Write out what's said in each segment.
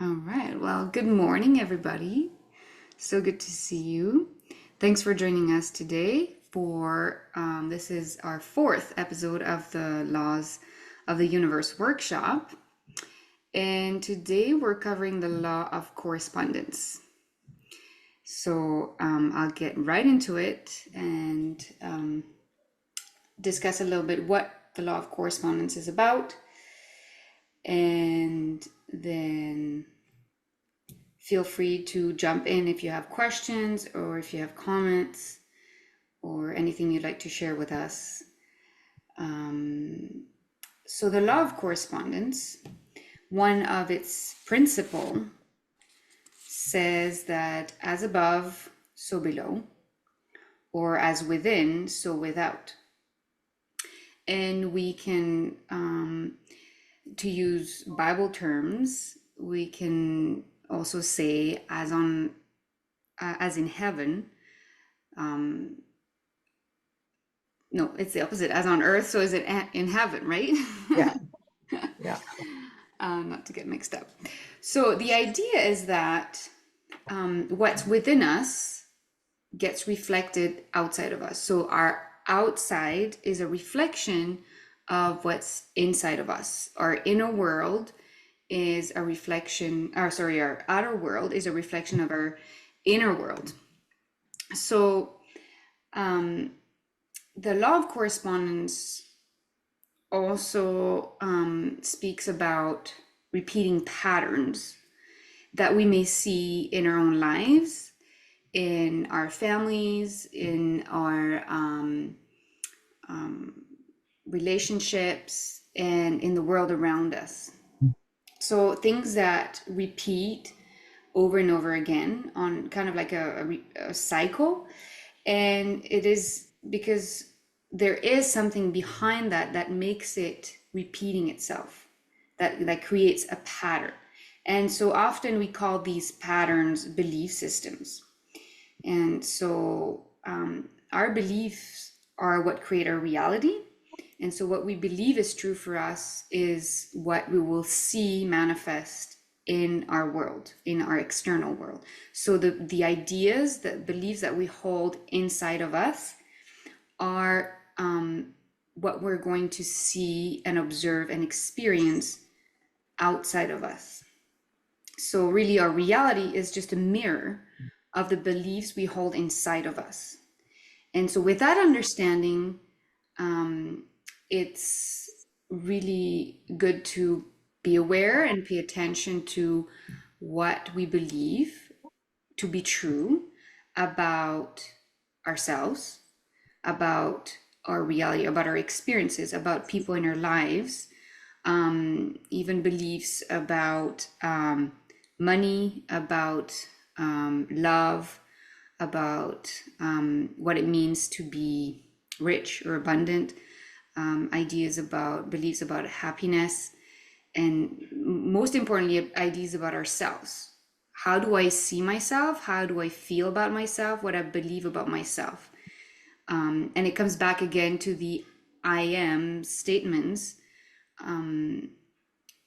All right. Well, good morning, everybody. So good to see you. Thanks for joining us today for this is our fourth episode of the Laws of the Universe workshop. And today we're covering the Law of Correspondence. So I'll get right into it and discuss a little bit what the Law of Correspondence is about. And then feel free to jump in if you have questions or if you have comments or anything you'd like to share with us. So the law of correspondence, one of its principle says that as above, so below, or as within, so without. And we can, to use Bible terms, we can also say as in heaven. No, it's the opposite. As on earth, so is it in heaven, right? Yeah, yeah. Not to get mixed up. So the idea is that what's within us gets reflected outside of us. So our outside is a reflection of what's inside of us. Our inner world is a reflection, or sorry, our outer world is a reflection of our inner world. So the law of correspondence also speaks about repeating patterns that we may see in our own lives, in our families, in our relationships, and in the world around us. So things that repeat over and over again on kind of like a cycle. And it is because there is something behind that that makes it repeating itself, that creates a pattern. And so often we call these patterns belief systems. And so our beliefs are what create our reality. And so what we believe is true for us is what we will see manifest in our world, in our external world. So the ideas, the beliefs that we hold inside of us are what we're going to see and observe and experience outside of us. So really our reality is just a mirror of the beliefs we hold inside of us. And so with that understanding, it's really good to be aware and pay attention to what we believe to be true about ourselves, about our reality, about our experiences, about people in our lives, even beliefs about money, about love, about what it means to be rich or abundant, ideas about beliefs about happiness, and most importantly, ideas about ourselves. How do I see myself? How do I feel about myself? What I believe about myself? And it comes back again to the I am statements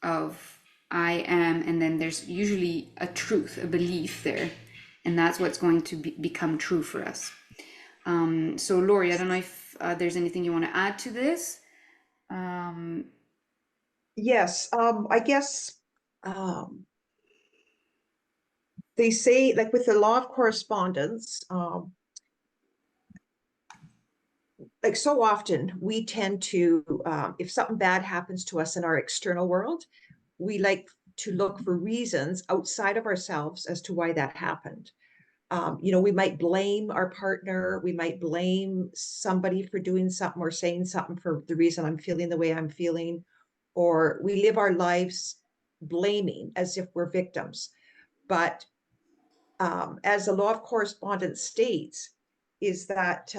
of I am, and then there's usually a truth, a belief there, and that's what's going to become true for us. So, Lori, I don't know if there's anything you want to add to this. Yes, I guess they say, like with the law of correspondence, like so often we tend to, if something bad happens to us in our external world, we like to look for reasons outside of ourselves as to why that happened. We might blame our partner, we might blame somebody for doing something or saying something for the reason I'm feeling the way I'm feeling, or we live our lives blaming as if we're victims. But as the law of correspondence states, is that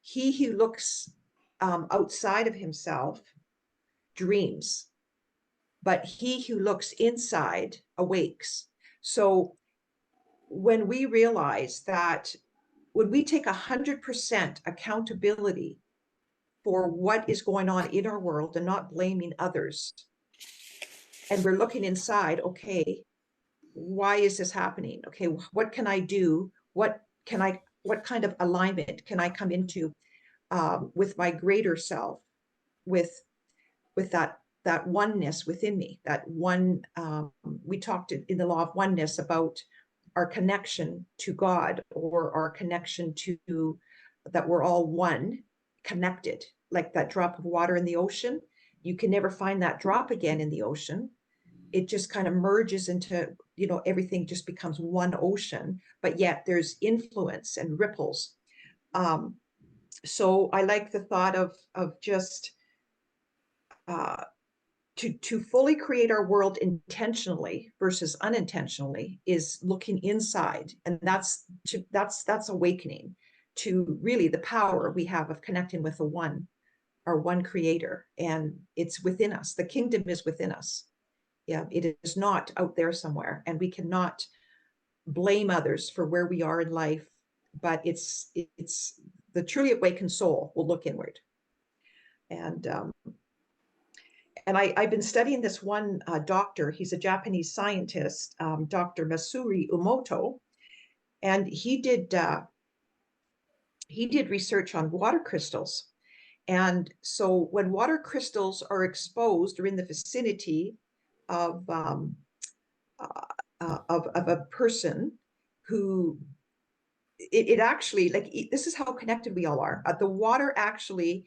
he who looks outside of himself dreams, but he who looks inside awakes. So when we realize that, when we take 100% accountability for what is going on in our world and not blaming others, and we're looking inside, okay, why is this happening? Okay, what can I do? What kind of alignment can I come into with my greater self, with that oneness within me, that one. We talked in the law of oneness about our connection to God, or our connection to that we're all one, connected, like that drop of water in the ocean. You can never find that drop again in the ocean. It just kind of merges into, everything just becomes one ocean, but yet there's influence and ripples. So I like the thought of just uh, to fully create our world intentionally versus unintentionally is looking inside, and that's awakening to really the power we have of connecting with the one, our one creator, and it's within us. The kingdom is within us. Yeah, it is not out there somewhere, and we cannot blame others for where we are in life, but it's the truly awakened soul will look inward. And I've been studying this one doctor. He's a Japanese scientist, Dr. Masuri Umoto, and he did research on water crystals. And so when water crystals are exposed or in the vicinity of of a person who, it actually, like, this is how connected we all are. The water actually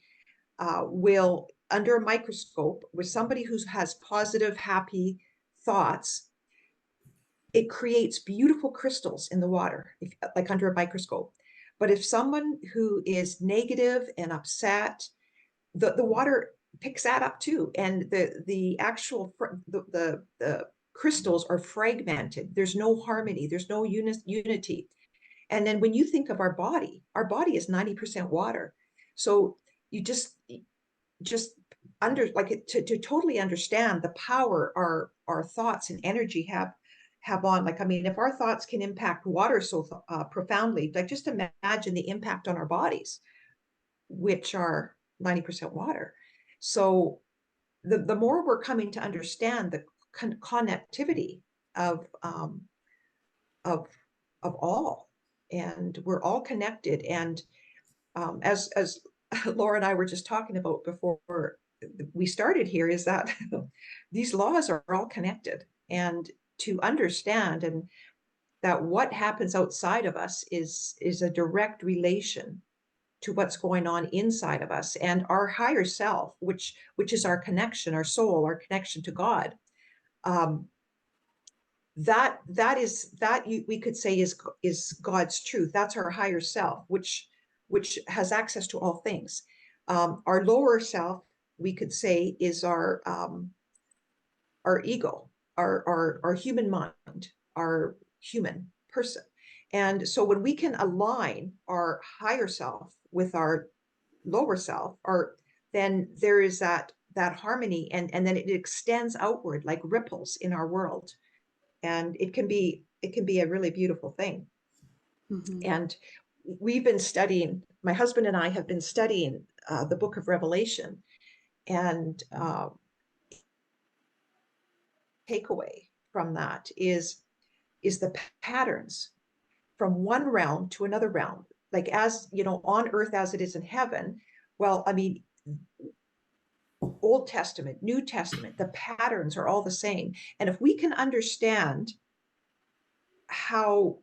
will, under a microscope, with somebody who has positive, happy thoughts, it creates beautiful crystals in the water, like under a microscope. But if someone who is negative and upset, the water picks that up too, and the actual the crystals are fragmented. There's no harmony. There's no unity. And then when you think of our body is 90% water. So you just under, like, to totally understand the power our thoughts and energy have on, like, I mean, if our thoughts can impact water so profoundly, like, just imagine the impact on our bodies, which are 90% water. So the more we're coming to understand the connectivity of of all, and we're all connected. And as Laura and I were just talking about before we started here, is that these laws are all connected, and to understand, and that what happens outside of us is a direct relation to what's going on inside of us, and our higher self, which is our connection, our soul, our connection to God. We could say is God's truth. That's our higher self, which has access to all things. Our lower self, we could say, is our ego, our human mind, our human person. And so when we can align our higher self with our lower self, or then there is that harmony, and then it extends outward like ripples in our world, and it can be a really beautiful thing. Mm-hmm. And we've been studying, my husband and I have been studying the book of Revelation, and takeaway from that is the patterns from one realm to another realm, like, as you know, on earth as it is in heaven. Well, I mean, Old Testament, New Testament, the patterns are all the same. And if we can understand how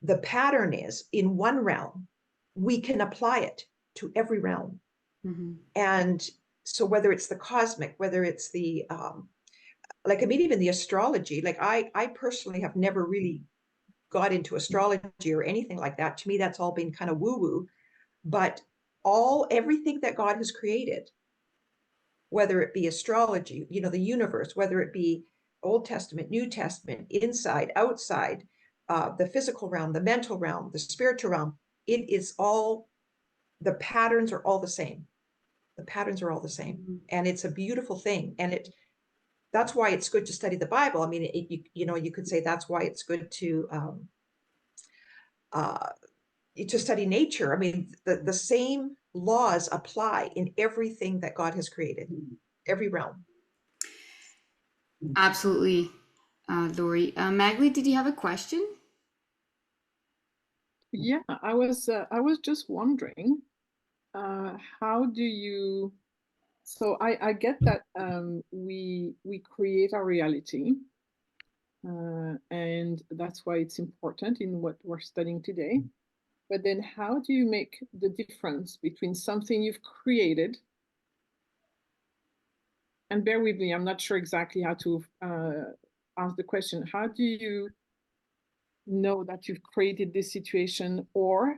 the pattern is in one realm, we can apply it to every realm. Mm-hmm. And so whether it's the cosmic, whether it's the like, I mean, even the astrology, like, I personally have never really got into astrology or anything like that. To me, that's all been kind of woo-woo. But everything that God has created, whether it be astrology, the universe, whether it be Old Testament, New Testament, inside, outside, the physical realm, the mental realm, the spiritual realm, it is all, the patterns are all the same. The patterns are all the same. Mm-hmm. And it's a beautiful thing. And that's why it's good to study the Bible. I mean, you could say that's why it's good to study nature. I mean, the same laws apply in everything that God has created, every realm. Absolutely. Lori. Magli, did you have a question? Yeah, I was just wondering, how do you, so I get that we create our reality, and that's why it's important in what we're studying today. But then how do you make the difference between something you've created, and bear with me, I'm not sure exactly how to ask the question. How do you know that you've created this situation, or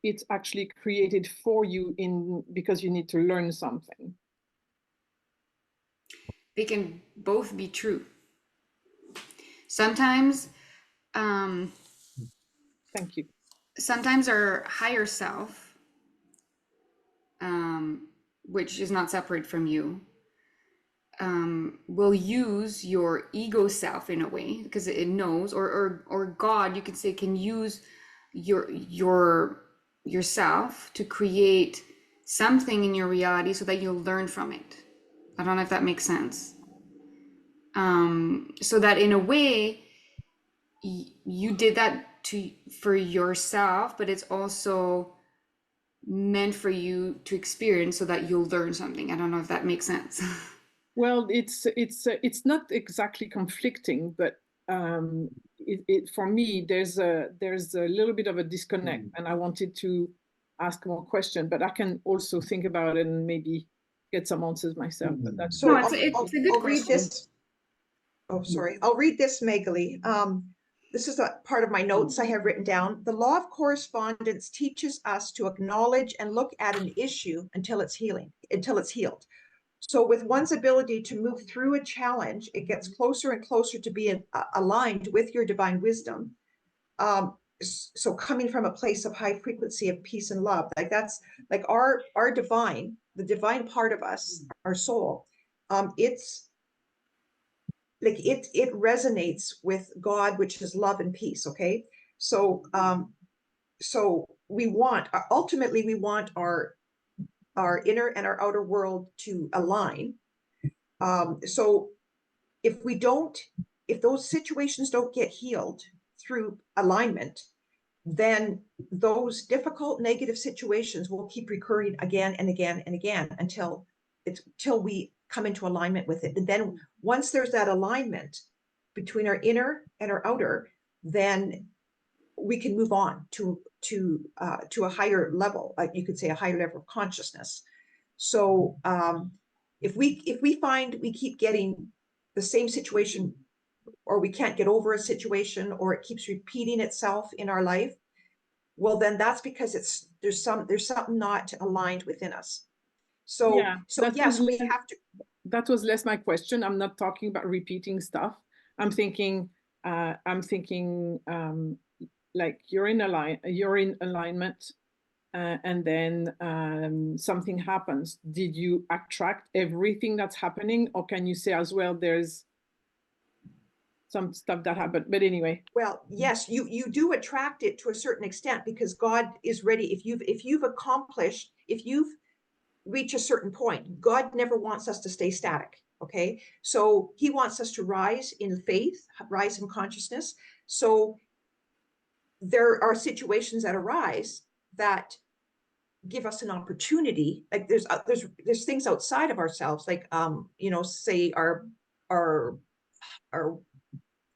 it's actually created for you because you need to learn something? They can both be true. Sometimes, um, Thank you. sometimes our higher self, which is not separate from you, will use your ego self in a way because it knows, or God, you could say, can use yourself to create something in your reality so that you'll learn from it. I don't know if that makes sense. So that in a way, you did that for yourself, but it's also meant for you to experience so that you'll learn something. I don't know if that makes sense. Well, it's not exactly conflicting, but for me, there's a little bit of a disconnect, and I wanted to ask more question, but I can also think about it and maybe get some answers myself. But that's No, So it's a good I'll read question. this. Oh, sorry. I'll read this, Megali. This is a part of my notes I have written down. The law of correspondence teaches us to acknowledge and look at an issue until it's healed. So with one's ability to move through a challenge, it gets closer and closer to being aligned with your divine wisdom. So coming from a place of high frequency of peace and love, like that's like our divine, the divine part of us, our soul. It's like it resonates with God, which is love and peace. Okay, so we want, ultimately we want our inner and our outer world to align. So if we don't, if those situations don't get healed through alignment, then those difficult negative situations will keep recurring again and again and again until we come into alignment with it. And then once there's that alignment between our inner and our outer, then we can move on to a higher level, like you could say a higher level of consciousness. So if we find we keep getting the same situation, or we can't get over a situation, or it keeps repeating itself in our life, well, then that's because there's something not aligned within us. So Yeah, yes, we have to. that was less my question. I'm not talking about repeating stuff. I'm thinking like you're in alignment, and then something happens. Did you attract everything that's happening, or can you say as well there's some stuff that happened? But anyway. Well, yes, you do attract it to a certain extent, because God is ready. If you've reached a certain point, God never wants us to stay static. Okay, so He wants us to rise in faith, rise in consciousness. So there are situations that arise that give us an opportunity. Like there's things outside of ourselves, like say our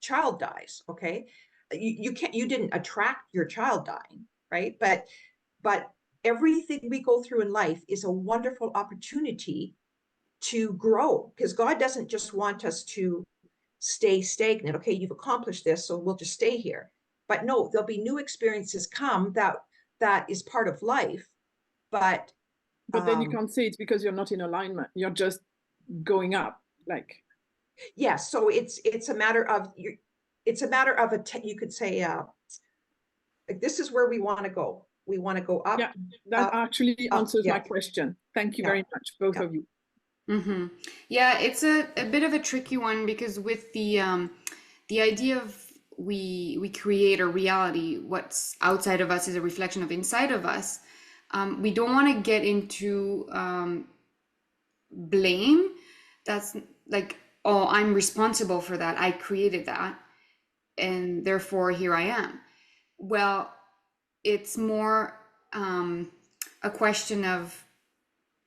child dies. Okay, you didn't attract your child dying, right? But everything we go through in life is a wonderful opportunity to grow, because God doesn't just want us to stay stagnant. Okay, you've accomplished this, so we'll just stay here. But no, there'll be new experiences come that is part of life. But But then you can't say it's because you're not in alignment. You're just going up, like. yes, so it's a matter of you could say like, this is where we want to go. We want to go up. Yeah, that up, actually up. answers my Yeah, question. Thank you yeah, very much, both yeah. of you. Mm-hmm. Yeah, it's a bit of a tricky one because with the idea of we create a reality, what's outside of us is a reflection of inside of us. We don't want to get into blame. That's like oh, I'm responsible for that, I created that, and therefore here I am. Well, it's more a question of,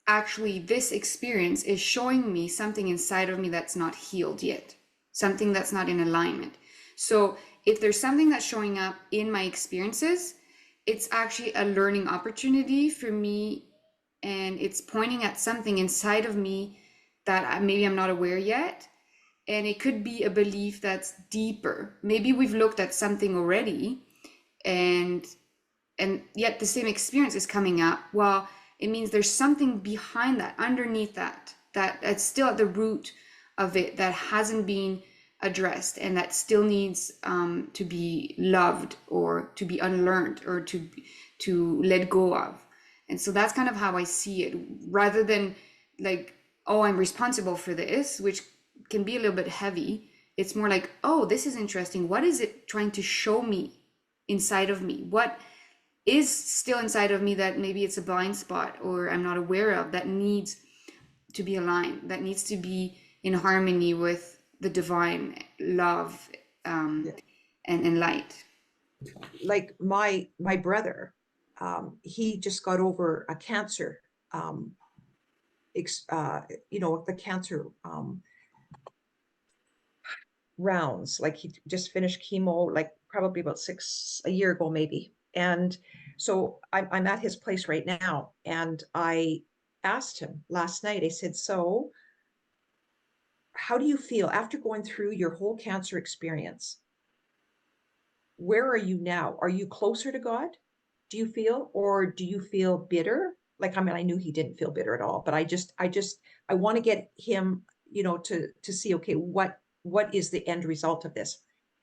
actually, this experience is showing me something inside of me that's not healed yet, something that's not in alignment. So if there's something that's showing up in my experiences, it's actually a learning opportunity for me, and it's pointing at something inside of me that maybe I'm not aware yet. And it could be a belief that's deeper. Maybe we've looked at something already, and yet the same experience is coming up. Well, it means there's something behind that, underneath that, that's still at the root of it, that hasn't been addressed, and that still needs to be loved, or to be unlearned, or to let go of. And so that's kind of how I see it, rather than like, oh, I'm responsible for this, which can be a little bit heavy. It's more like, oh, this is interesting. What is it trying to show me inside of me? What is still inside of me that maybe it's a blind spot, or I'm not aware of, that needs to be aligned, that needs to be in harmony with the divine love, Yeah. and light. Like my brother, he just got over a cancer, um, the cancer rounds. Like he just finished chemo, like probably about a year ago, maybe. And so I'm at his place right now, and I asked him last night. I said, "So, how do you feel after going through your whole cancer experience? Where are you now? Are you closer to God? Do you feel, or do you feel bitter?" Like, I mean, I knew he didn't feel bitter at all, but I want to get him, to see, okay, what is the end result of this?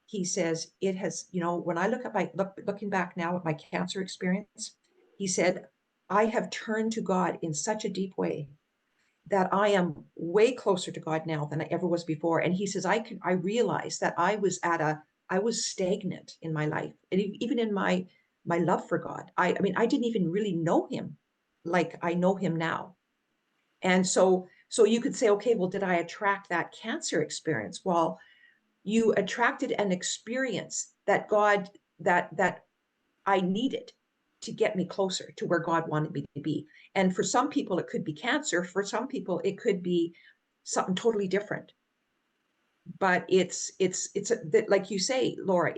He says it has, when I looking back now at my cancer experience, he said, I have turned to God in such a deep way that I am way closer to God now than I ever was before. And he says, I realized that I was stagnant in my life, and even in my love for God. I mean, I didn't even really know him like I know him now. And so you could say, okay, well, did I attract that cancer experience? Well, you attracted an experience that that I needed to get me closer to where God wanted me to be. And for some people, it could be cancer. For some people, it could be something totally different. But like you say, Laura,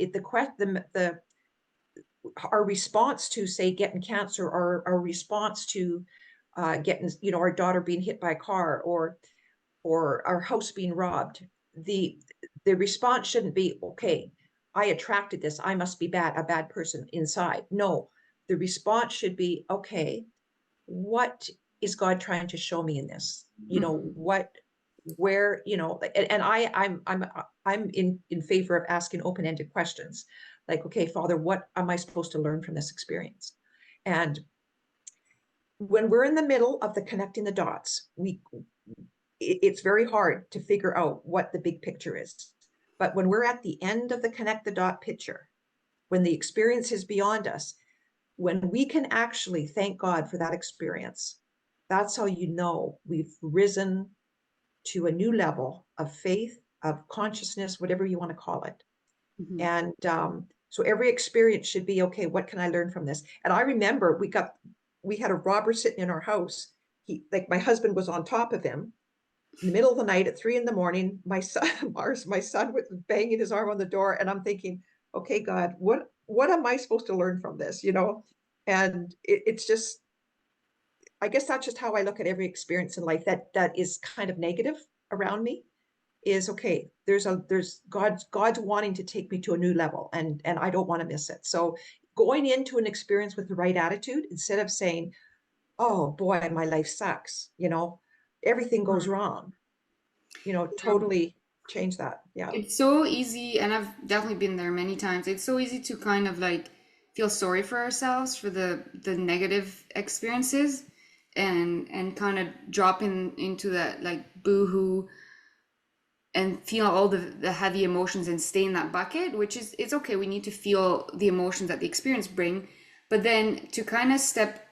our response to, say, getting cancer, or our response to getting, our daughter being hit by a car, or our house being robbed, the response shouldn't be, okay, I attracted this, I must be a bad person inside. No, the response should be, okay, what is God trying to show me in this? Where, and I'm in favor of asking open-ended questions, like, okay, Father, what am I supposed to learn from this experience? And when we're in the middle of the connecting the dots, it's very hard to figure out what the big picture is. But when we're at the end of the connect the dot picture, when the experience is beyond us, when we can actually thank God for that experience, that's how you know we've risen to a new level of faith, of consciousness, whatever you want to call it. Mm-hmm. And so every experience should be, okay, what can I learn from this? And I remember we had a robber sitting in our house. My husband was on top of him in the middle of the night at 3 a.m. My son was banging his arm on the door, and I'm thinking, okay, God, what am I supposed to learn from this? And it's just, I guess that's just how I look at every experience in life that is kind of negative around me. Is, okay, there's God's wanting to take me to a new level, and I don't want to miss it. So going into an experience with the right attitude, instead of saying, oh boy, my life sucks, everything goes wrong, totally change that. Yeah. It's so easy, and I've definitely been there many times. It's so easy to kind of like feel sorry for ourselves for the negative experiences, and kind of drop into that like boohoo, and feel all the heavy emotions and stay in that bucket, which is, it's okay. We need to feel the emotions that the experience bring, but then to kind of step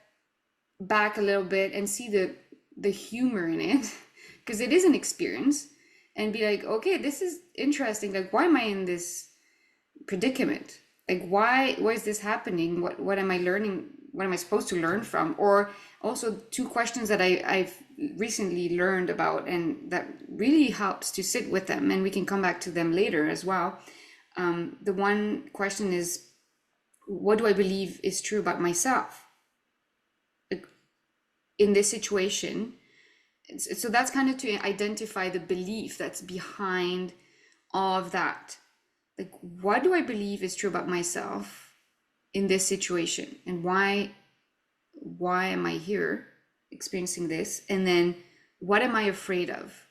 back a little bit and see the humor in it, because it is an experience, and be like, okay, this is interesting. Like, why am I in this predicament? Like, why is this happening? What am I learning? What am I supposed to learn from? Or also two questions that I've recently learned about, and that really helps to sit with them, and we can come back to them later as well. The one question is, what do I believe is true about myself? Like, in this situation. So that's kind of to identify the belief that's behind all of that. Like, what do I believe is true about myself in this situation, and why am I here experiencing this? And then what am I afraid of?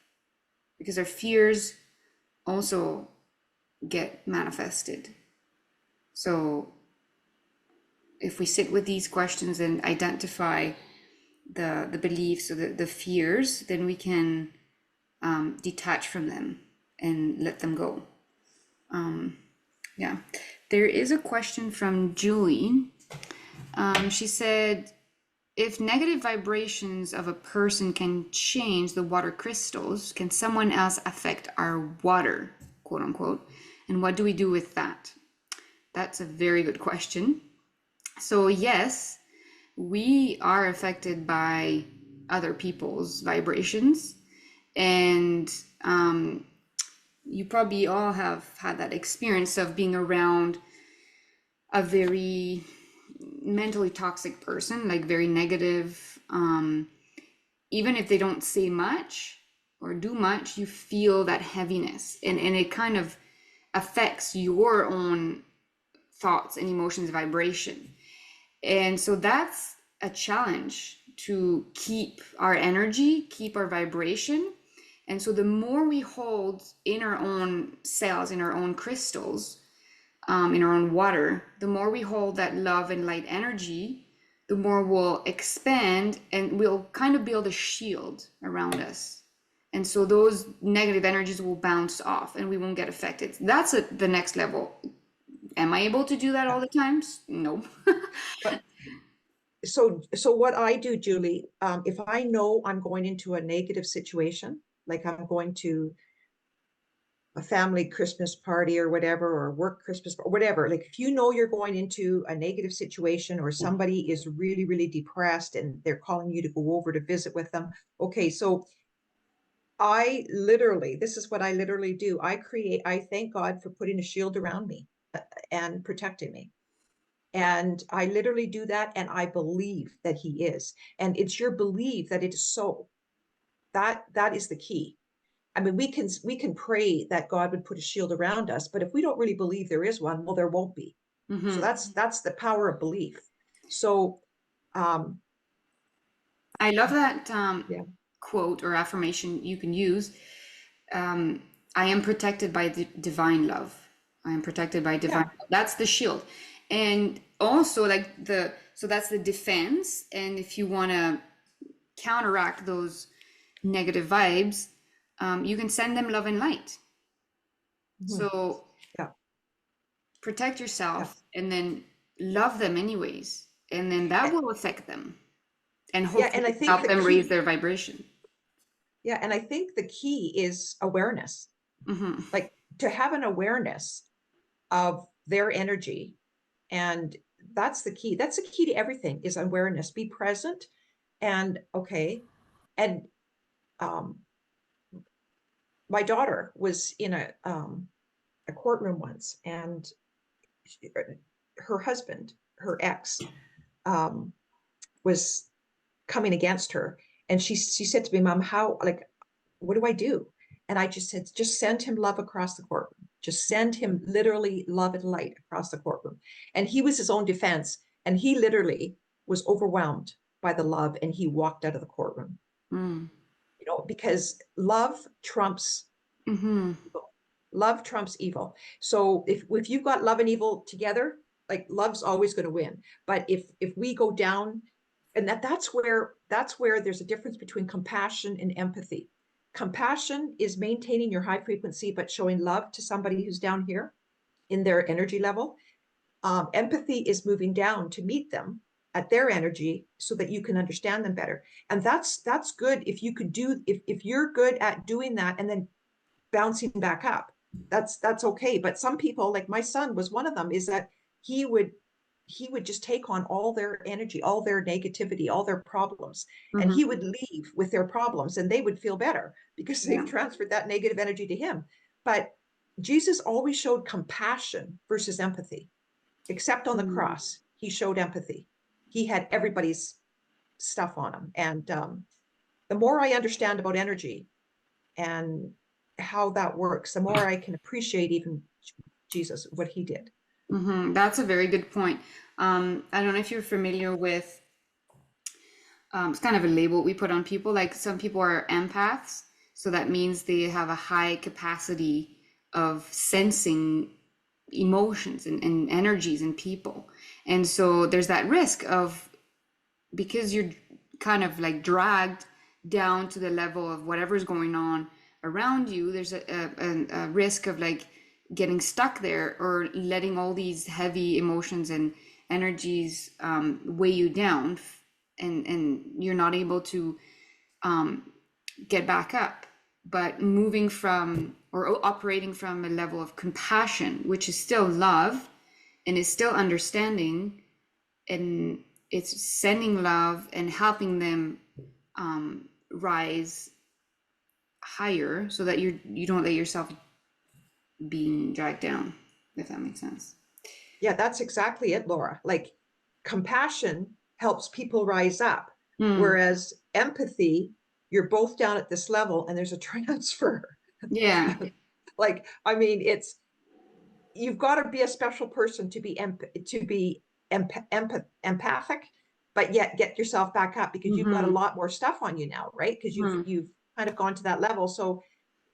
Because our fears also get manifested. So if we sit with these questions and identify the beliefs or the fears, then we can detach from them and let them go. Yeah. There is a question from Julie. She said, if negative vibrations of a person can change the water crystals, can someone else affect our water, quote unquote? And what do we do with that? That's a very good question. So yes, we are affected by other people's vibrations. And you probably all have had that experience of being around a very mentally toxic person, like very negative. Even if they don't say much or do much, you feel that heaviness, and it kind of affects your own thoughts and emotions vibration. And so that's a challenge, to keep our energy, keep our vibration. And so the more we hold in our own cells, in our own crystals, in our own water, the more we hold that love and light energy, the more we'll expand, and we'll kind of build a shield around us. And so those negative energies will bounce off and we won't get affected. That's the next level. Am I able to do that all the times? No. But so what I do, Julie, if I know I'm going into a negative situation, like I'm going to a family Christmas party or whatever, or work Christmas or whatever, like if you know you're going into a negative situation, or somebody is really, really depressed and they're calling you to go over to visit with them. Okay, so this is what I literally do. I thank God for putting a shield around me and protecting me. And I literally do that, and I believe that he is. And it's your belief that it is so. That is the key. I mean, we can pray that God would put a shield around us, but if we don't really believe there is one, well, there won't be. So that's the power of belief. So I love that yeah. quote or affirmation you can use. I am protected by the divine love. I am protected by divine love. That's the shield. And also, like, so that's the defense. And if you want to counteract those negative vibes, you can send them love and light. So protect yourself and then love them anyways. And then that will affect them and hopefully and I think help them raise their vibration. Yeah, and I think the key is awareness. Like, to have an awareness of their energy. And that's the key. That's the key to everything, is awareness. Be present. And okay. And my daughter was in a courtroom once, and her husband, her ex, was coming against her. And she said to me, Mom, what do I do? And I just said, just send him love across the courtroom. Just send him literally love and light across the courtroom. And he was his own defense. And he literally was overwhelmed by the love, and he walked out of the courtroom. Because love trumps evil. Love trumps evil. So if you've got love and evil together, like, love's always going to win. But if we go down, and that's where there's a difference between compassion and empathy. Compassion is maintaining your high frequency, but showing love to somebody who's down here in their energy level. Empathy is moving down to meet them at their energy so that you can understand them better. And that's good if you could do, if you're good at doing that, and then bouncing back up. That's okay. But some people, like my son was one of them, is that he would just take on all their energy, all their negativity, all their problems, and he would leave with their problems, and they would feel better because they've transferred that negative energy to him. But Jesus always showed compassion versus empathy, except on the cross. He showed empathy. He had everybody's stuff on him. And the more I understand about energy and how that works, the more I can appreciate even Jesus, what he did. That's a very good point. I don't know if you're familiar with, it's kind of a label we put on people. Like some people are empaths, so that means they have a high capacity of sensing emotions and energies in people. And so there's that risk of, because you're kind of like dragged down to the level of whatever's going on around you, there's a risk of like getting stuck there or letting all these heavy emotions and energies weigh you down, and you're not able to get back up. But moving from or operating from a level of compassion, which is still love and is still understanding, and it's sending love and helping them rise higher, so that you don't let yourself being dragged down, if that makes sense. Yeah, that's exactly it, Laura. Like compassion helps people rise up, whereas empathy, you're both down at this level and there's a transfer. Yeah. Like, I mean, you've got to be a special person to be empathic, but yet get yourself back up, because you've got a lot more stuff on you now, right? Because you've kind of gone to that level. So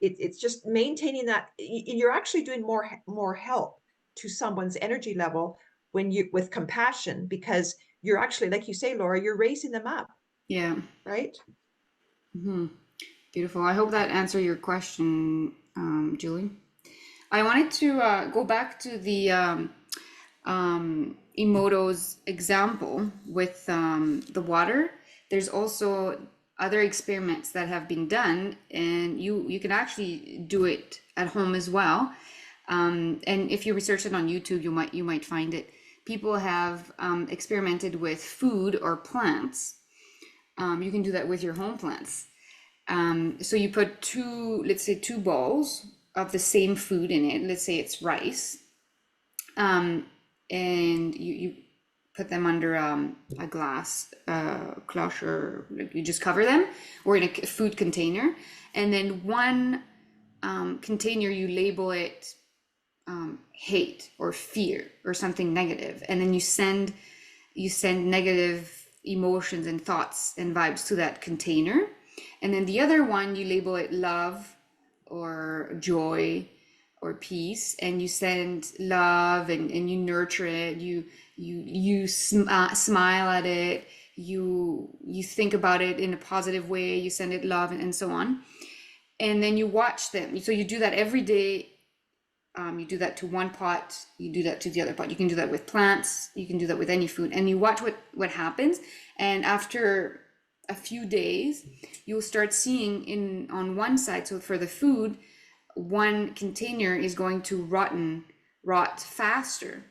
it's just maintaining that. You're actually doing more help to someone's energy level when you with compassion, because you're actually, like you say, Laura, you're raising them up. Yeah. Right. Beautiful. I hope that answered your question, Julie. I wanted to go back to the Emoto's example with the water. There's also other experiments that have been done, and you can actually do it at home as well. And if you research it on YouTube, you might find it. People have experimented with food or plants. You can do that with your home plants. So you put let's say two bowls of the same food in it. Let's say it's rice. And you put them under a glass cloche, or you just cover them, or in a food container. And then one container, you label it hate or fear or something negative, and then you send negative emotions and thoughts and vibes to that container. And then the other one, you label it love or joy or peace, and you send love and you nurture it, you smile at it, you think about it in a positive way, you send it love, and so on. And then you watch them. So you do that every day. You do that to one pot, you do that to the other pot. You can do that with plants, you can do that with any food, and you watch what happens. And after a few days, you'll start seeing on one side, so for the food, one container is going to rot faster.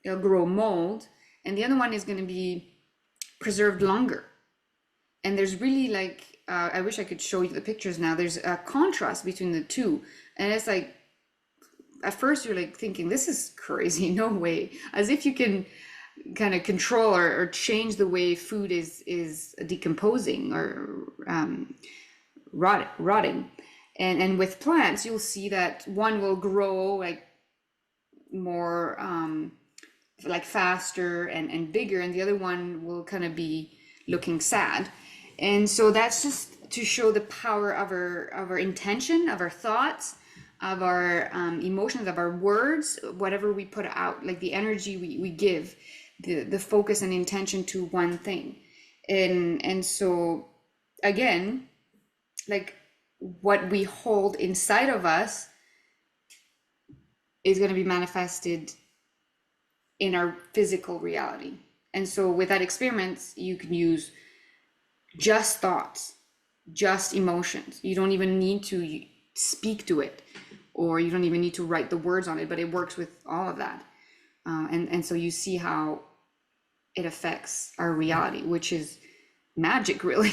It'll grow mold, and the other one is going to be preserved longer. And there's really like, I wish I could show you the pictures now. There's a contrast between the two, and it's like, at first you're like thinking, this is crazy, no way, as if you can kind of control or change the way food is decomposing or rotting. And with plants, you'll see that one will grow like more like faster and bigger, and the other one will kind of be looking sad. And so that's just to show the power of our intention, of our thoughts, of our emotions, of our words, whatever we put out, like the energy we give, the focus and intention to one thing. And so again, like what we hold inside of us is going to be manifested in our physical reality. And so with that experiment, you can use just thoughts, just emotions. You don't even need to speak to it, or you don't even need to write the words on it, but it works with all of that. And so you see how it affects our reality, which is magic, really,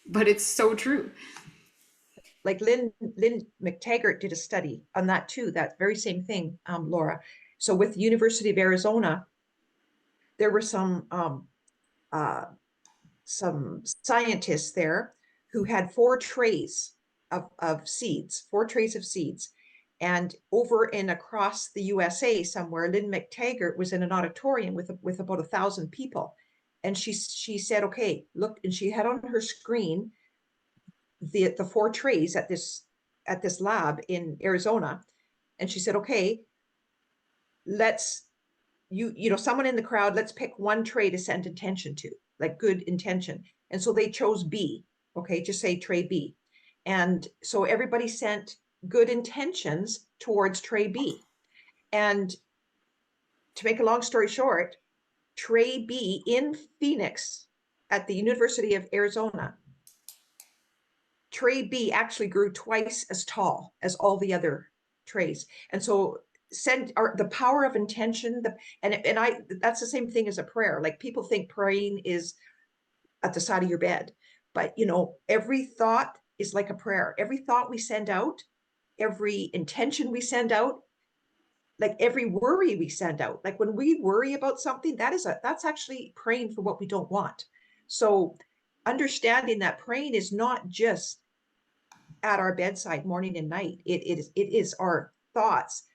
but it's so true. Like Lynn McTaggart did a study on that too, that very same thing, Laura. So with the University of Arizona, there were some scientists there who had 4 trays of seeds, 4 trays of seeds. And over and across the USA somewhere, Lynn McTaggart was in an auditorium with about 1,000 people. And she said, okay, look, and she had on her screen the 4 trays at this lab in Arizona. And she said, okay, let's someone in the crowd, let's pick 1 tray to send attention to, like good intention. And so they chose B. Okay, just say tray B. And so everybody sent good intentions towards tray B. And to make a long story short, tray B in Phoenix at the University of Arizona, tray B actually grew twice as tall as all the other trays. And so the power of intention, and I that's the same thing as a prayer. Like people think praying is at the side of your bed, but every thought is like a prayer. Every thought we send out, every intention we send out, like every worry we send out, like when we worry about something, that's actually praying for what we don't want. So understanding that praying is not just at our bedside morning and night. It is our thoughts,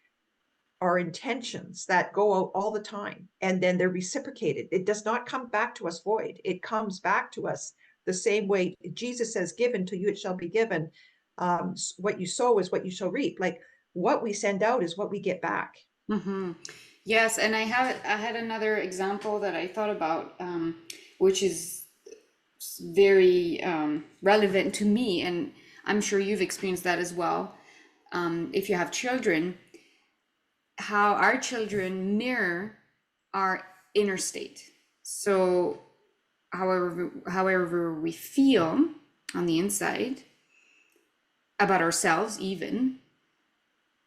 our intentions that go out all the time, and then they're reciprocated. It does not come back to us void. It comes back to us the same way Jesus says, given to you it shall be given. What you sow is what you shall reap. Like what we send out is what we get back. Mm-hmm. Yes, and I had another example that I thought about, which is very relevant to me, and I'm sure you've experienced that as well. If you have children, how our children mirror our inner state. So, however we feel on the inside about ourselves, even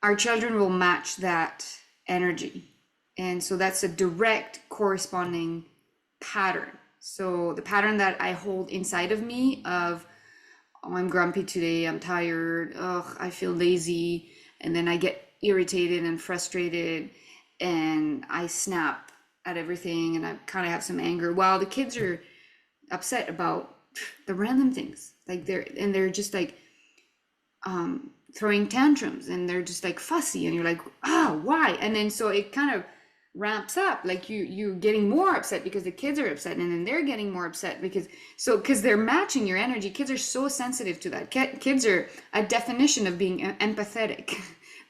our children will match that energy. And so that's a direct corresponding pattern. So the pattern that I hold inside of me of, oh, I'm grumpy today, I'm tired, oh, I feel lazy, and then I get irritated and frustrated and I snap at everything and I kind of have some anger, while the kids are upset about the random things. Like they're just like throwing tantrums, and they're just like fussy, and you're like, why? And then so it kind of ramps up, like you're getting more upset because the kids are upset, and then they're getting more upset because they're matching your energy. Kids are so sensitive to that. Kids are a definition of being empathetic.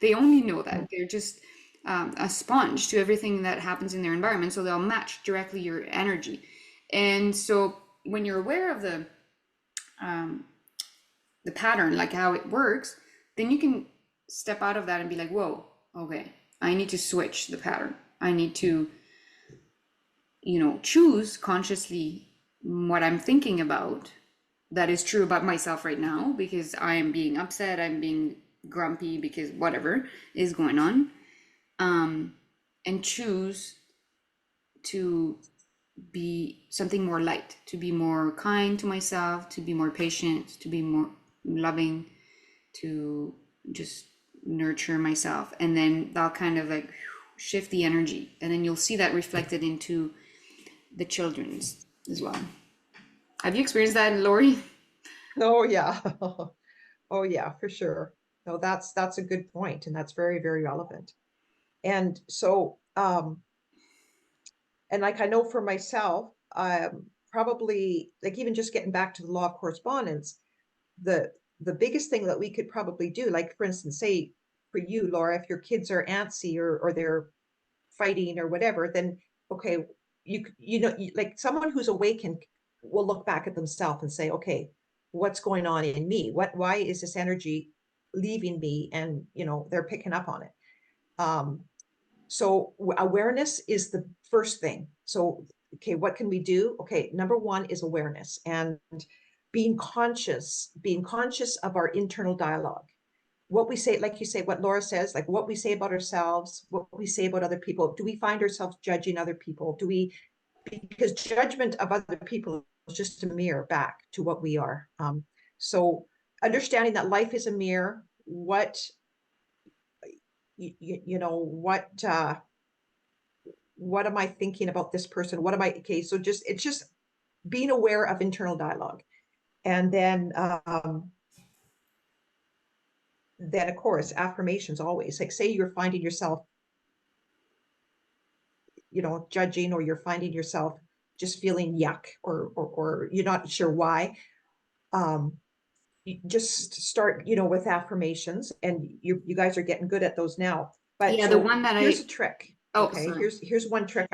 They only know that. They're just a sponge to everything that happens in their environment, so they'll match directly your energy. And so when you're aware of the pattern, like how it works, then you can step out of that and be like, whoa, okay, I need to switch the pattern. I need to, choose consciously what I'm thinking about that is true about myself right now, because I am being upset, I'm being grumpy because whatever is going on, and choose to be something more light, to be more kind to myself, to be more patient, to be more loving, to just nurture myself. And then that'll kind of like shift the energy, and then you'll see that reflected into the children's as well. Have you experienced that, Lori? Oh yeah. Oh yeah, for sure. No, that's a good point, and that's very, very relevant. And so and like I know for myself, probably like even just getting back to the law of correspondence, the biggest thing that we could probably do, like for instance, say for you, Laura, if your kids are antsy or they're fighting or whatever, then okay, like someone who's awakened will look back at themselves and say, okay, what's going on in me? Why is this energy leaving me? And they're picking up on it. So awareness is the first thing. So, okay, what can we do? Okay, number one is awareness and being conscious of our internal dialogue. what we say, like you say, what Laura says, like what we say about ourselves, what we say about other people. Do we find ourselves judging other people? Do we, because judgment of other people is just a mirror back to what we are. So understanding that life is a mirror, what am I thinking about this person? What am I, okay, so it's just being aware of internal dialogue. And then of course, affirmations always, like say you're finding yourself, judging, or you're finding yourself just feeling yuck, or you're not sure why. You just start, with affirmations, and you guys are getting good at those now. But Yeah, the so one that here's I, a trick. oh, Okay, sorry. here's one trick.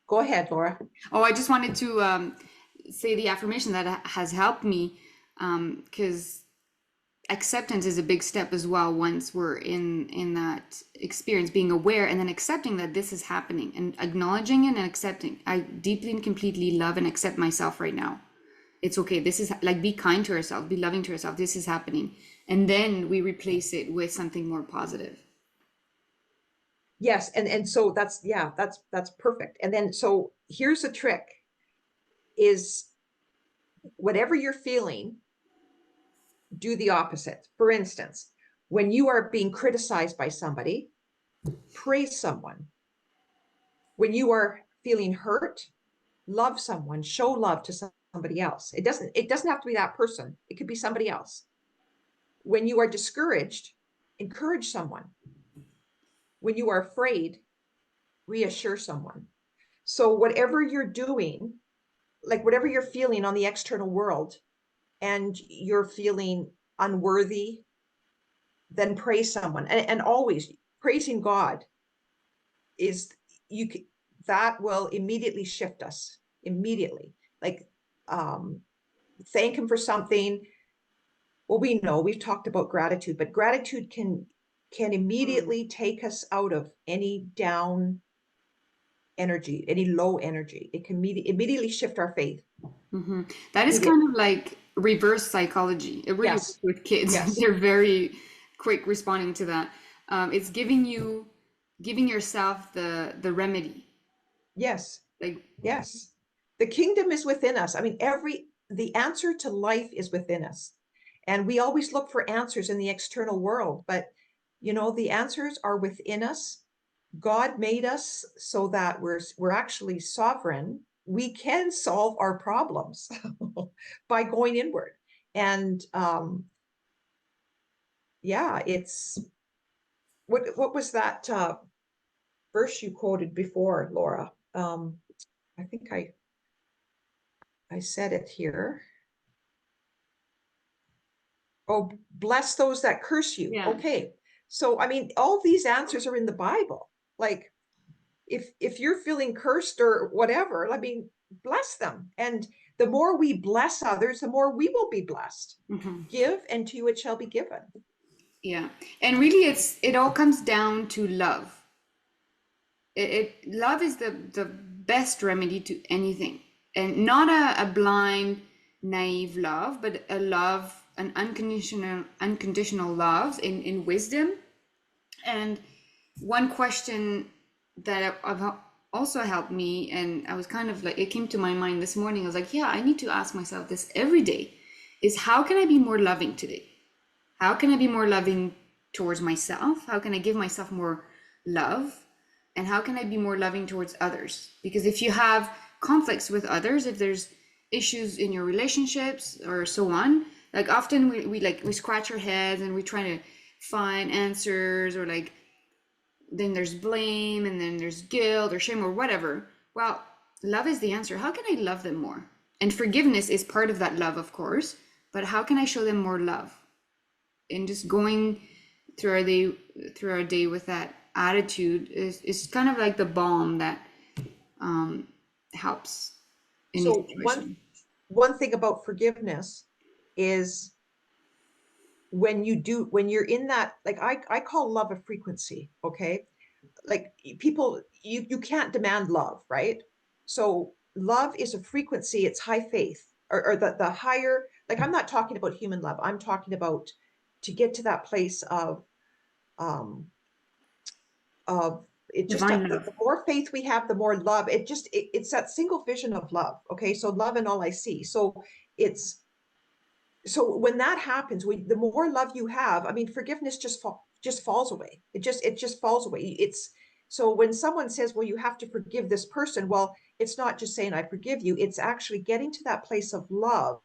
Go ahead, Laura. Oh, I just wanted to say the affirmation that has helped me, because acceptance is a big step as well once we're in that experience, being aware and then accepting that this is happening and acknowledging it and accepting. I deeply and completely love and accept myself right now. It's okay. This is like, be kind to yourself, be loving to yourself. This is happening. And then we replace it with something more positive. Yes, and so that's perfect. And then so here's a trick: is whatever you're feeling, do the opposite. For instance, when you are being criticized by somebody, praise someone. When you are feeling hurt, love someone, show love to somebody else. It doesn't have to be that person. It could be somebody else. When you are discouraged, encourage someone. When you are afraid, reassure someone. So whatever you're doing, like whatever you're feeling on the external world, and you're feeling unworthy, then praise someone. And always praising God is, that will immediately shift us immediately. Like, thank him for something. Well, we've talked about gratitude, but gratitude can immediately take us out of any down energy, any low energy. It can immediately shift our faith. That is kind of like reverse psychology. It really works Yes. with kids. Yes. They're very quick responding to that. It's giving yourself the remedy. Yes. Like, Yes. The kingdom is within us. I mean, the answer to life is within us. And we always look for answers in the external world, but the answers are within us. God made us so that we're actually sovereign. We can solve our problems by going inward. And it's what was that verse you quoted before, Laura? I think I said it here. Oh, bless those that curse you. yeah. Okay. So, I mean, all these answers are in the Bible. Like, if you're feeling cursed or whatever, I mean, bless them. And the more we bless others, the more we will be blessed. Give, and to you it shall be given. Yeah. And really it all comes down to love. Love is the best remedy to anything. And not a blind, naive love, but a love, an unconditional love in wisdom. And one question that I've also helped me, and I was kind of like, it came to my mind this morning. I was like, yeah, I need to ask myself this every day, is how can I be more loving today? How can I be more loving towards myself? How can I give myself more love? And how can I be more loving towards others? Because if you have conflicts with others, if there's issues in your relationships or so on, like often we scratch our heads and we try to find answers, or like, then there's blame, and then there's guilt or shame or whatever. Well, love is the answer. How can I love them more? And forgiveness is part of that love, of course, but how can I show them more love? And just going through our day with that attitude is kind of like the balm that helps in these So situations. one thing about forgiveness is, when you're in that, like, I call love a frequency. Okay. Like, people, you can't demand love, right? So love is a frequency. It's high faith, or the higher, like, I'm not talking about human love. I'm talking about to get to that place of it just Divine the love. more faith we have, the more love. It's that single vision of love. Okay, so love in all I see. So it's so when that happens, the more love you have, I mean, forgiveness just falls away. It just falls away. It's so when someone says, well, you have to forgive this person, well, it's not just saying I forgive you, it's actually getting to that place of love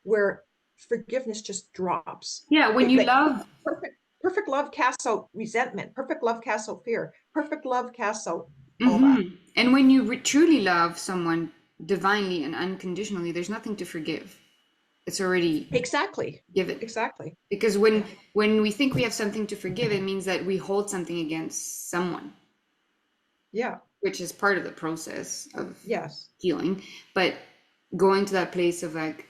where forgiveness just drops. Yeah, when you Like love. perfect love casts out resentment, perfect love casts out fear, perfect love casts out all that. Mhm. And when you truly love someone divinely and unconditionally, there's nothing to forgive. It's already Exactly. given. Exactly. Because when we think we have something to forgive, it means that we hold something against someone, Yeah. which is part of the process of Yes. healing. But going to that place of like,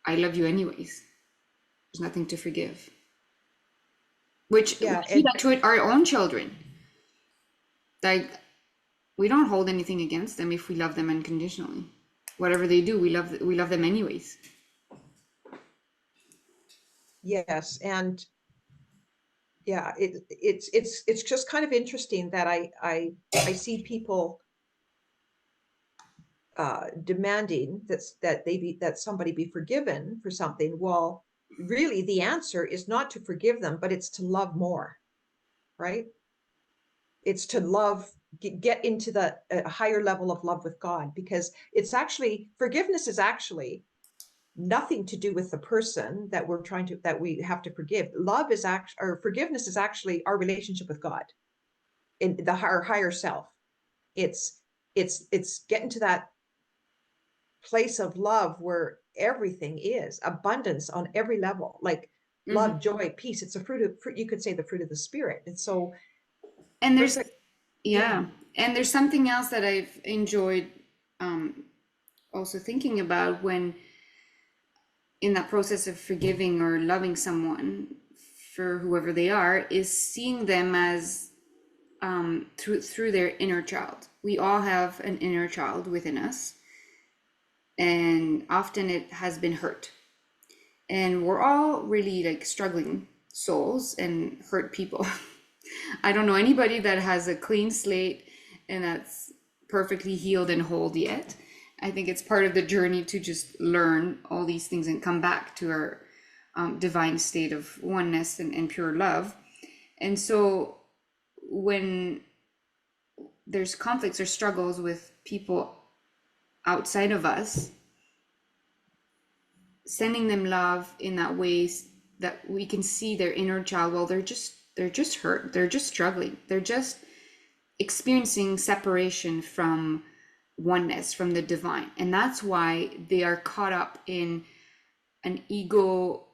I love you anyways. There's nothing to forgive. Which we Yeah. see And that to our own children. Like, we don't hold anything against them if we love them unconditionally. Whatever they do, we love them anyways. yes. And yeah, it's just kind of interesting that I see people demanding that somebody be forgiven for something. Well, really the answer is not to forgive them, but it's to love more, right? It's to love, get into the higher level of love with God, because it's actually, forgiveness is actually nothing to do with the person that we have to forgive. Love is or forgiveness is actually our relationship with God in our higher self. It's getting to that place of love where everything is abundance on every level, like love, joy, peace. It's a fruit, you could say, the fruit of the spirit. It's so And there's, perfect. yeah, and there's something else that I've enjoyed also thinking about when in that process of forgiving or loving someone for whoever they are, is seeing them as through their inner child. We all have an inner child within us, and often it has been hurt, and we're all really like struggling souls and hurt people. I don't know anybody that has a clean slate and that's perfectly healed and whole yet. I think it's part of the journey to just learn all these things and come back to our divine state of oneness and pure love. And so when there's conflicts or struggles with people outside of us, sending them love in that ways that we can see their inner child. Well, they're just hurt, they're just struggling, they're just experiencing separation from oneness, from the divine, and that's why they are caught up in an ego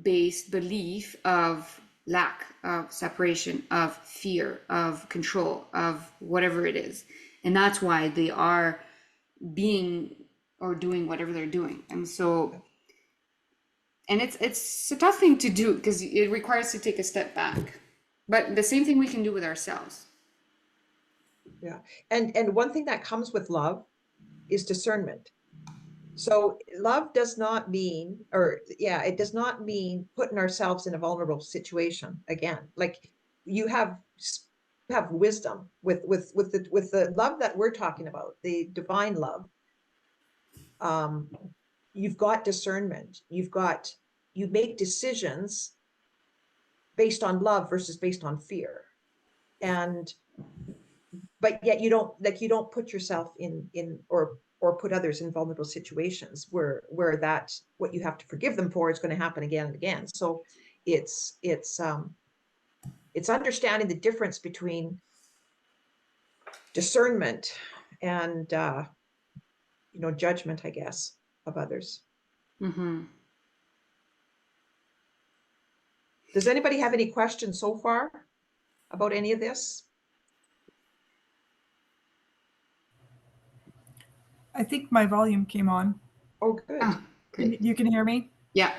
based belief of lack, of separation, of fear, of control, of whatever it is, and that's why they are being or doing whatever they're doing. And so, and it's a tough thing to do because it requires to take a step back, but the same thing we can do with ourselves. Yeah. And one thing that comes with love is discernment. So love does not mean, it does not mean putting ourselves in a vulnerable situation again. Like you have wisdom with the love that we're talking about, the divine love. You've got discernment. You make decisions based on love versus based on fear. But yet you don't put yourself in or put others in vulnerable situations where that what you have to forgive them for is going to happen again and again. So it's understanding the difference between discernment and judgment, I guess, of others. Mm-hmm. Does anybody have any questions so far about any of this? I think my volume came on. Oh, good. Oh, great. You can hear me? Yeah.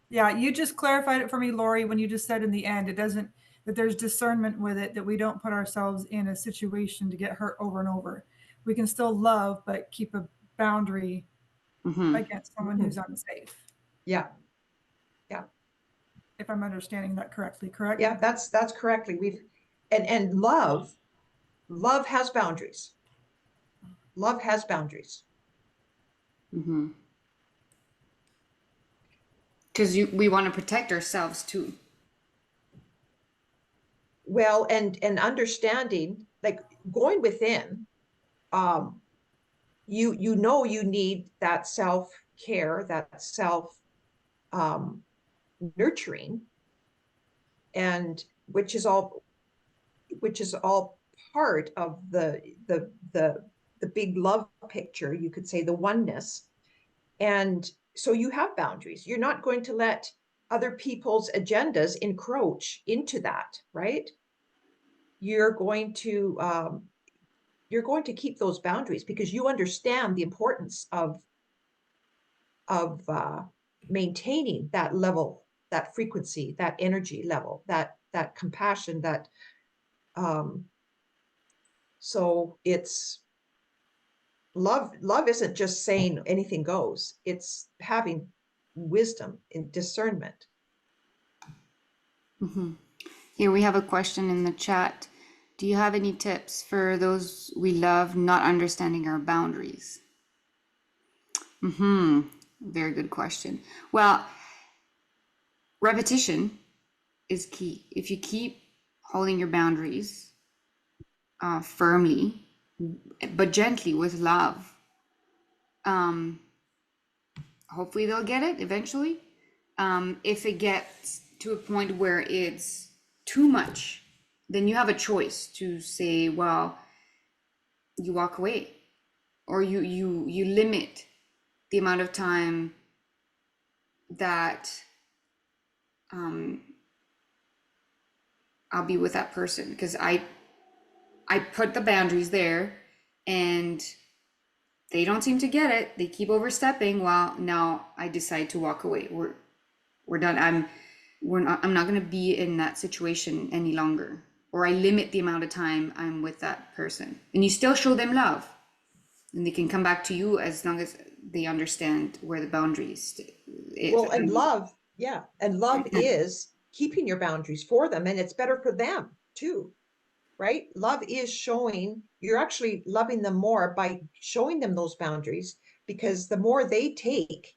Yeah, you just clarified it for me, Lori, when you just said in the end, that there's discernment with it, that we don't put ourselves in a situation to get hurt over and over. We can still love, but keep a boundary against someone who's unsafe. Yeah. Yeah. if I'm understanding that correctly, correct? Yeah, that's correctly. And love has boundaries. Love has boundaries. Mm-hmm. Because we want to protect ourselves too. Well, and understanding, like going within, you know you need that self-care, that self nurturing, and which is all part of the big love picture, you could say, the oneness. And so you have boundaries. You're not going to let other people's agendas encroach into that, right? You're going to keep those boundaries because you understand the importance of maintaining that level, that frequency, that energy level, that compassion, that so it's love isn't just saying anything goes. It's having wisdom and discernment. Mm-hmm. Here we have a question in the chat. Do you have any tips for those we love not understanding our boundaries? Mm-hmm. Very good question. Well, repetition is key. If you keep holding your boundaries firmly, but gently with love, hopefully they'll get it eventually. If it gets to a point where it's too much, then you have a choice to say, well, you walk away, or you limit the amount of time that I'll be with that person, because I put the boundaries there and they don't seem to get it. They keep overstepping. Well, now I decide to walk away. We're done. I'm not going to be in that situation any longer, or I limit the amount of time I'm with that person. And you still show them love, and they can come back to you as long as they understand where the boundaries is. Well, and love, yeah, and love is keeping your boundaries for them, and it's better for them too, right? Love is showing, you're actually loving them more by showing them those boundaries, because the more they take,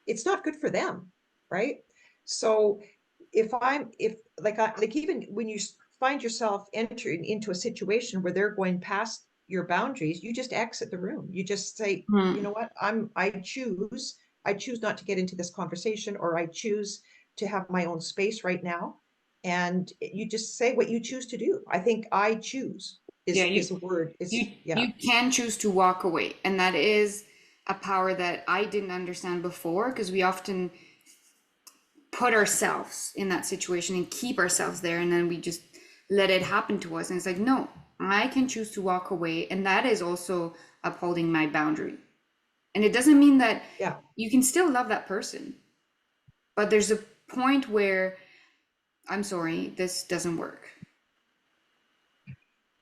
it's not good for them, right? So if like even when you find yourself entering into a situation where they're going past your boundaries, you just exit the room. You just say, you know what, I choose not to get into this conversation, or I choose to have my own space right now. And you just say what you choose to do. I think I choose is a word. You can choose to walk away, and that is a power that I didn't understand before, because we often put ourselves in that situation and keep ourselves there, and then we just let it happen to us. And it's like, no, I can choose to walk away, and that is also upholding my boundary. And it doesn't mean that you can still love that person, but there's a point where, I'm sorry, this doesn't work.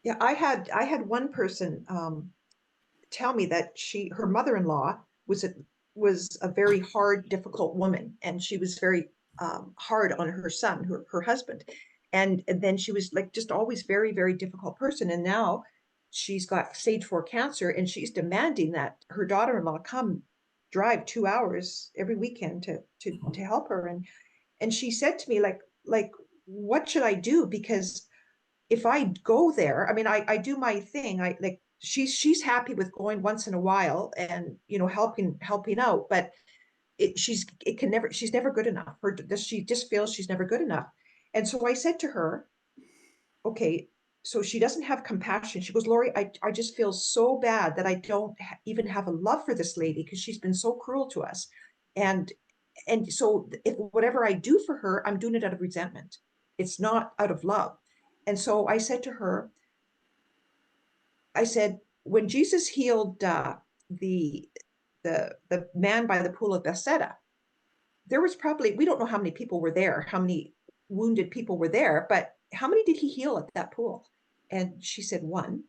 Yeah, I had one person tell me that her mother-in-law was a very hard, difficult woman, and she was very hard on her son, her husband, and then she was like just always very, very difficult person. And now she's got stage 4 cancer, and she's demanding that her daughter-in-law come drive 2 hours every weekend to help her. And she said to me, like what should I do? Because if I go there, I mean, I do my thing. I like she's happy with going once in a while and helping out, but she's never good enough. She just feels she's never good enough. And so I said to her, okay, so she doesn't have compassion. She goes, Lori, I just feel so bad that I don't even have a love for this lady, because she's been so cruel to us. And so if whatever I do for her, I'm doing it out of resentment. It's not out of love. And so I said to her, I said, when Jesus healed the man by the pool of Bethesda, there was probably, we don't know how many people were there, how many wounded people were there, but how many did he heal at that pool? And she said, one.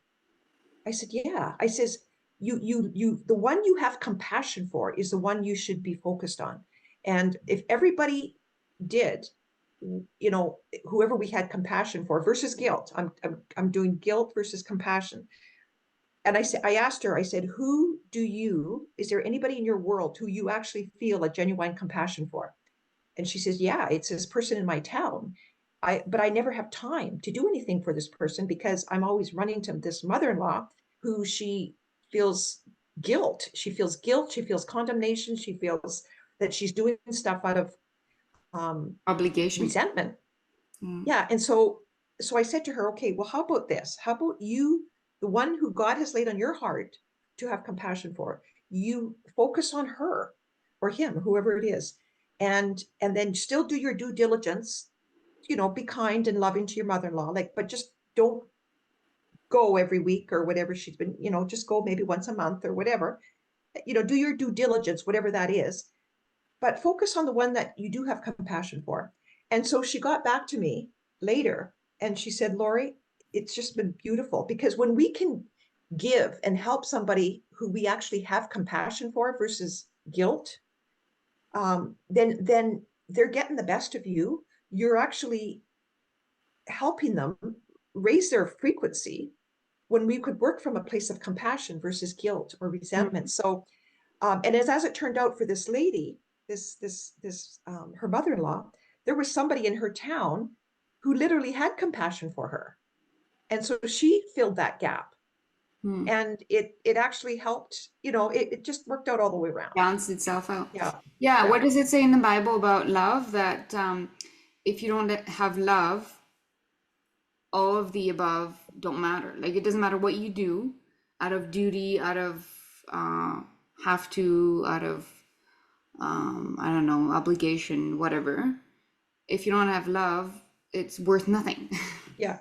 I said, yeah. I says, the one you have compassion for is the one you should be focused on. And if everybody did you know, whoever we had compassion for versus guilt. I'm doing guilt versus compassion. And I asked her, I said, is there anybody in your world who you actually feel a genuine compassion for? And she says, yeah, it's this person in my town. But I never have time to do anything for this person because I'm always running to this mother-in-law who she feels guilt. She feels guilt. She feels condemnation. She feels that she's doing stuff out of Obligation. resentment. Mm. Yeah. And so I said to her, okay, well, how about this? How about you, the one who God has laid on your heart to have compassion for, you focus on her or him, whoever it is, and then still do your due diligence, you know, be kind and loving to your mother-in-law, like, but just don't go every week or whatever she's been, you know, just go maybe once a month or whatever, you know, do your due diligence, whatever that is, but focus on the one that you do have compassion for. And so she got back to me later and she said, Lori, it's just been beautiful because when we can give and help somebody who we actually have compassion for versus guilt, then they're getting the best of you. You're actually helping them raise their frequency when we could work from a place of compassion versus guilt or resentment. So, and as it turned out for this lady, her mother-in-law, there was somebody in her town who literally had compassion for her. And so she filled that gap. Mm. And it actually helped, you know, it just worked out all the way around. Balance itself out. Yeah. Yeah. What does it say in the Bible about love? That if you don't have love, all of the above don't matter. Like it doesn't matter what you do out of duty, out of have to, out of I don't know, obligation, whatever. If you don't have love, it's worth nothing. Yeah.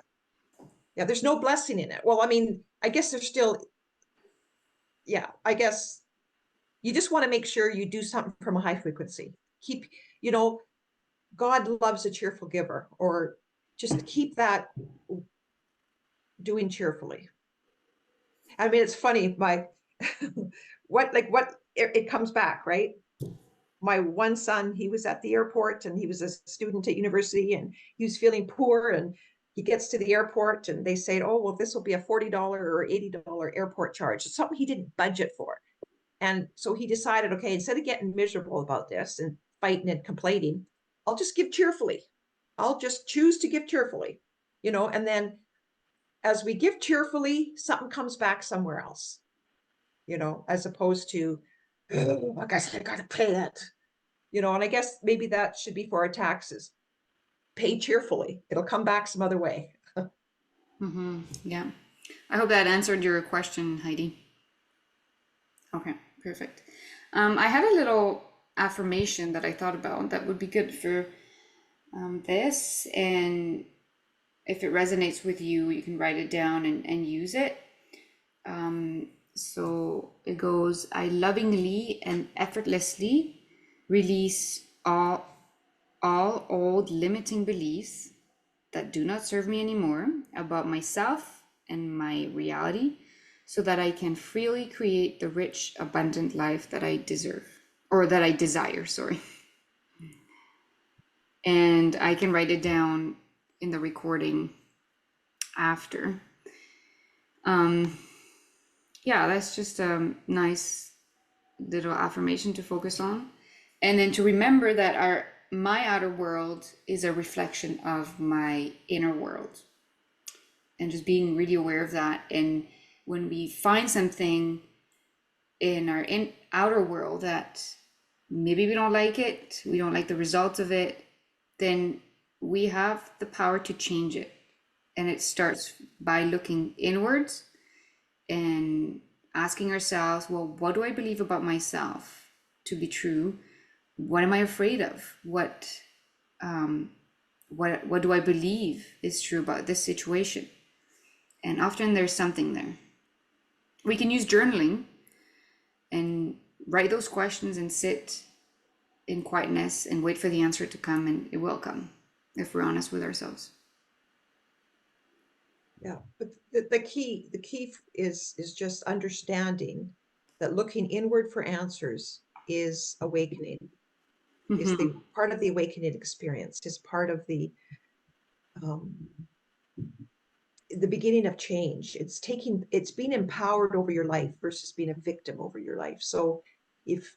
Yeah. There's no blessing in it. Well, I mean, I guess there's still, yeah, I guess you just want to make sure you do something from a high frequency. Keep, you know, God loves a cheerful giver, or just keep that doing cheerfully. I mean, it's funny, it comes back, right? My one son, he was at the airport and he was a student at university and he was feeling poor, and he gets to the airport and they say, oh, well, this will be a $40 or $80 airport charge. It's something he didn't budget for. And so he decided, okay, instead of getting miserable about this and fighting and complaining, I'll just give cheerfully. I'll just choose to give cheerfully, you know, and then as we give cheerfully, something comes back somewhere else, you know, as opposed to, oh, I guess I got to pay it, you know, and I guess maybe that should be for our taxes. Pay cheerfully. It'll come back some other way. Mm-hmm. Yeah. I hope that answered your question, Heidi. Okay, perfect. I had a little affirmation that I thought about that would be good for this. And if it resonates with you, you can write it down and use it. So it goes, I lovingly and effortlessly release all old limiting beliefs that do not serve me anymore about myself and my reality, so that I can freely create the rich, abundant life that I deserve, or that I desire, sorry. And I can write it down in the recording after. Yeah, that's just a nice little affirmation to focus on. And then to remember that my outer world is a reflection of my inner world. And just being really aware of that. And when we find something in our outer world that maybe we don't like it, we don't like the results of it, then we have the power to change it. And it starts by looking inwards and asking ourselves, well, what do I believe about myself to be true? What am I afraid of? What do I believe is true about this situation? And often there's something there. We can use journaling and write those questions and sit in quietness and wait for the answer to come, and it will come if we're honest with ourselves. Yeah, but the key is just understanding that looking inward for answers is awakening. is the part of the awakening experience, is part of the beginning of change. It's being empowered over your life versus being a victim over your life. So if,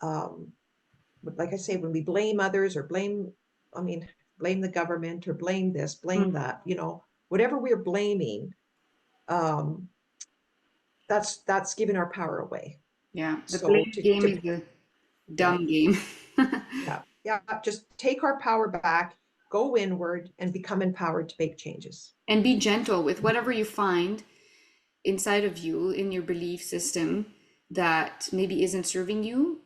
like I say, when we blame others or blame the government or blame this, blame that, whatever we're blaming, that's giving our power away. Yeah, the So blame game is the dumb game. yeah, just take our power back, go inward, and become empowered to make changes. And be gentle with whatever you find inside of you, in your belief system, that maybe isn't serving you.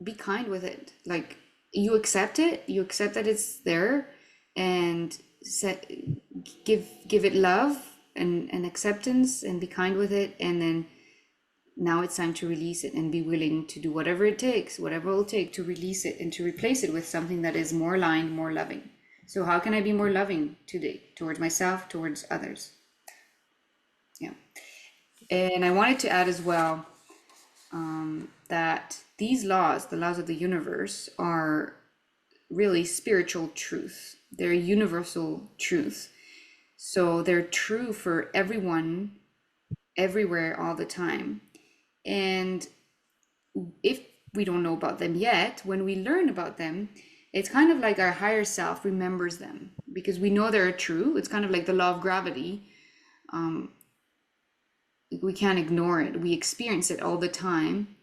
Be kind with it. Like, you accept it, you accept that it's there, and give it love and acceptance, and be kind with it. And then now it's time to release it and be willing to do whatever it takes, whatever it will take to release it and to replace it with something that is more aligned, more loving. So how can I be more loving today towards myself, towards others? Yeah. And I wanted to add as well that these laws, the laws of the universe, are really spiritual truth. They're universal truth. So they're true for everyone, everywhere, all the time. And if we don't know about them yet, when we learn about them, it's kind of like our higher self remembers them because we know they're true. It's kind of like the law of gravity. We can't ignore it. We experience it all the time.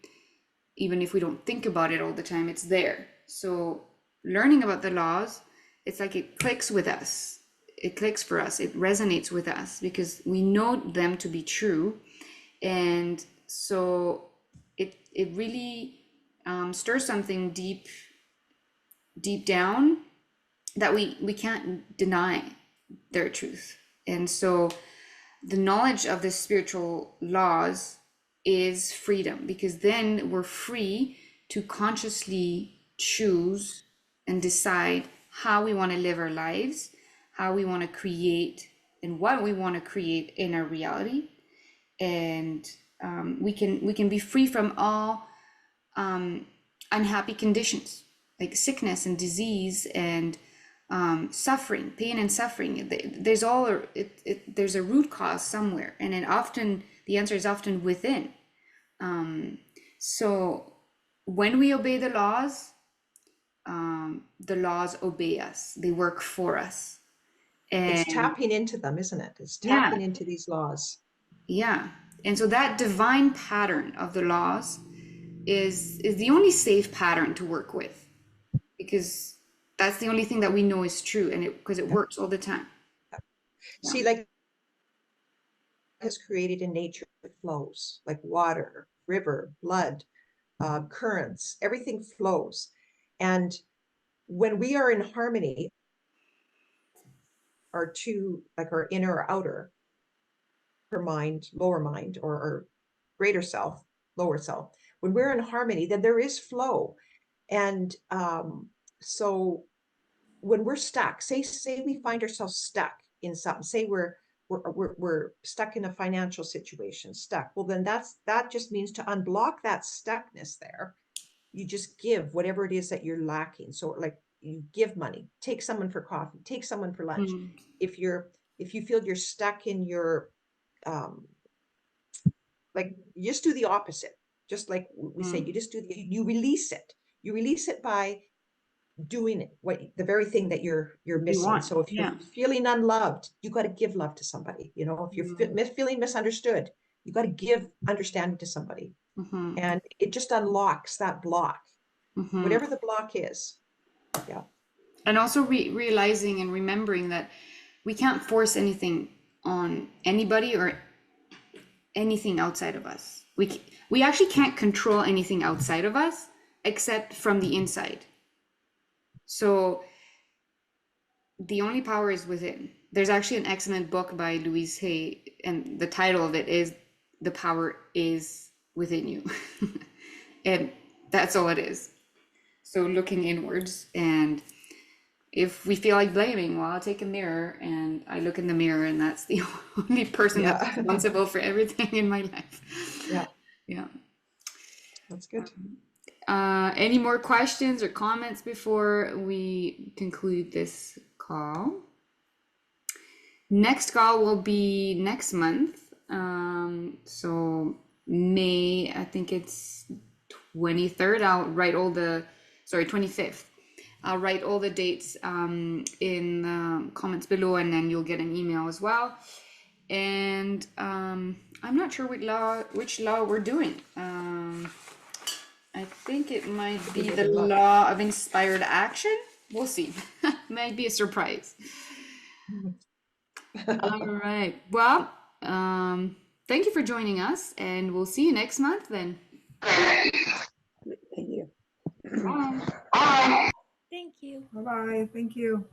Even if we don't think about it all the time, it's there. So learning about the laws, it's like it clicks with us. It clicks for us. It resonates with us because we know them to be true. And so it really stirs something deep down that we can't deny their truth. And so the knowledge of the spiritual laws is freedom, because then we're free to consciously choose and decide how we want to live our lives, how we want to create, and what we want to create in our reality. And we can be free from all unhappy conditions like sickness and disease and suffering, pain and suffering. There's there's a root cause somewhere, and then often the answer is often within. So when we obey the laws obey us. They work for us. And it's tapping into them, isn't it? It's tapping into these laws. Yeah. And so that divine pattern of the laws is the only safe pattern to work with, because that's the only thing that we know is true, and because it works all the time. See, like is created in nature, it flows like water, river, blood, currents, everything flows. And when we are in harmony, our two, like our inner or outer, upper mind, lower mind, or greater self, lower self, when we're in harmony, then there is flow. And so when we're stuck, say we find ourselves stuck in something, say we're stuck in a financial situation, stuck. Well, then that just means to unblock that stuckness there. You just give whatever it is that you're lacking. So like you give money, take someone for coffee, take someone for lunch. If you feel you're stuck in your, like you just do the opposite. Just like we say, you release it. You release it by doing it, the very thing that you're missing. So if you're feeling unloved, you got to give love to somebody. You know, if you're feeling misunderstood, you got to give understanding to somebody. And it just unlocks that block, whatever the block is. Yeah. And also realizing and remembering that we can't force anything on anybody or anything outside of us. We actually can't control anything outside of us except from the inside. So the only power is within. There's actually an excellent book by Louise Hay, and the title of it is "The Power Is Within You." And that's all it is. So looking inwards, and if we feel like blaming, well, I'll take a mirror and I look in the mirror, and that's the only person that's responsible for everything in my life. Yeah. That's good. Any more questions or comments before we conclude this call? Next call will be next month. So May, I think it's 23rd. I'll write all the, sorry, 25th. I'll write all the dates in the comments below, and then you'll get an email as well. And I'm not sure which law we're doing. I think it might be the law of inspired action. We'll see. Might be a surprise. All right. Well, thank you for joining us, and we'll see you next month then. Thank you. Bye. Thank you. Bye-bye. Thank you.